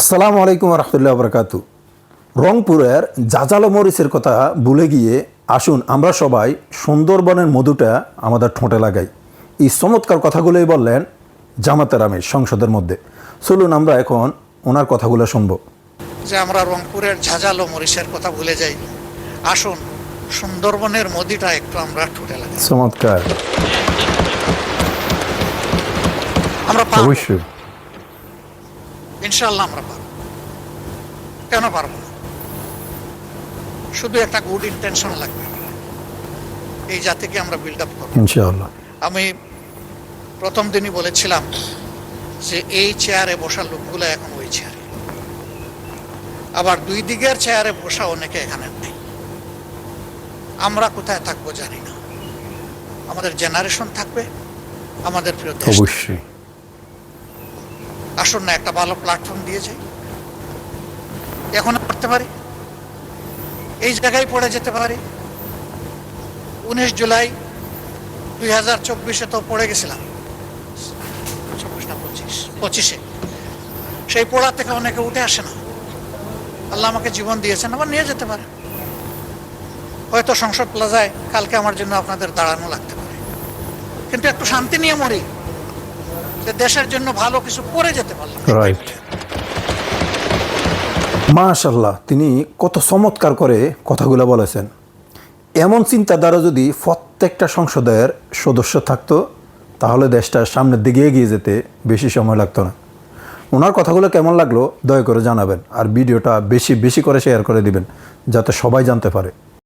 আসসালামু আলাইকুম রহমতুল্লাহ বরকাতু। রংপুরের জাজালো মরিচের কথা ভুলে গিয়ে আসুন আমরা সবাই সুন্দরবনের মধুটা আমাদের ঠোঁটে লাগাই। এই চমৎকার কথাগুলোই বললেন জামাতের আমির সংসদের মধ্যে। চলুন আমরা এখন ওনার কথাগুলো শুনবো। যে আমরা রংপুরের ঝাঁঝালো মরিচের কথা ভুলে যাই, আসুন সুন্দরবনের মদিটা একটু আমরা ঠোঁটে লাগাই। চমৎকার। আমরা পারবো, অবশ্যই ইনশাআল্লাহ আমরা পারবো। কেন পারবো না? শুধু একটা গুড ইন্টেনশন লাগবে, এই জাতিকে আমরা বিল্ড আপ করবো ইনশাআল্লাহ। আমি প্রথম দিনই বলেছিলাম যে এই চেয়ারে বসা লোকগুলো এখন ওই চেয়ারে, আবার দুই দিকের চেয়ারে বসা অনেকে এখানে নেই। আমরা কোথায় থাকবো জানি না, আমাদের জেনারেশন থাকবে, আমাদের প্রিয় দেশ থাকবে। অবশ্যই আসুন না একটা ভালো প্ল্যাটফর্ম দিয়ে যাই, এখন করতে পারি, এই জায়গায় পড়ে যেতে পারি। 19 জুলাই 2024 তো পড়ে গেছিলাম, 24 না 25-এ সেই পড়া থেকে অনেকে উঠে আসে না। আল্লাহ আমাকে জীবন দিয়েছেন, আবার নিয়ে যেতে পারে। হয়তো সংসদ প্লাজায় কালকে আমার জন্য আপনাদের দাঁড়ানো লাগতে পারে, কিন্তু একটু শান্তি নিয়ে মরি, যে দেশের জন্য ভালো কিছু করে যেতে পারলাম। রাইট। মাশাআল্লাহ, তিনি কত চমৎকার করে কথাগুলো বলেছেন। এমন চিন্তাধারা যদি প্রত্যেকটা সংসদের সদস্য থাকতো তাহলে দেশটা সামনের দিকে এগিয়ে যেতে বেশি সময় লাগতো না। ওনার কথাগুলো কেমন লাগলো দয়া করে জানাবেন, আর ভিডিওটা বেশি বেশি করে শেয়ার করে দিবেন যাতে সবাই জানতে পারে।